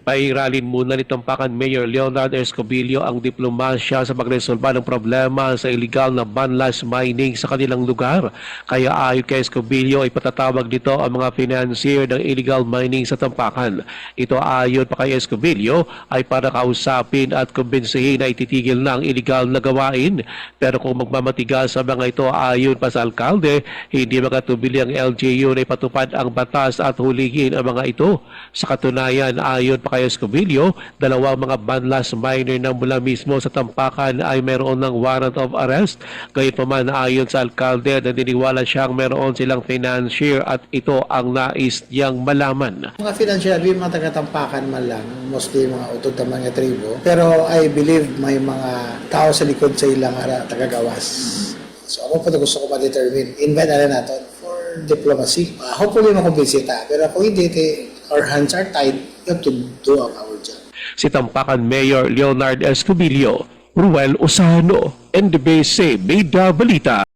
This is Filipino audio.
Pairalin muna ni Tampakan Mayor Leonard Escobillo ang diplomasya sa pagresolba ng problema sa illegal na banlas mining sa kanilang lugar. Kaya ayon kay Escobillo ay patatawag nito ang mga financier ng illegal mining sa Tampakan. Ito ayon pa kay Escobillo ay para kausapin at kumbinsihin na ititigil na ang illegal na gawain. Pero kung magmamatigas sa mga ito ayon pa sa alkalde, hindi makatubili ang LGU na ipatupad ang batas at huligin ang mga ito. Sa katunayan, ayon pa kay Escobillo, dalawang mga banlas miner na mula mismo sa Tampakan ay mayroon ng warrant of arrest. Gayunpaman ayon sa alkalde, naniniwala siyang mayroon silang financier at ito ang nais niyang malaman. Mga financier, yung mga taga-Tampakan man lang, mostly mga utod ng mga tribo. Pero I believe may mga tao sa likod sa ilang taga-gawas. So ako po gusto ko ma-determine. Invite na natin for diplomacy. Hopefully makumbinsi ta. Pero kung hindi, our hands are tied. We have to do our job. Si Tampakan Mayor Leonard Escobillo, Ruel Osano, NBC Bida Balita.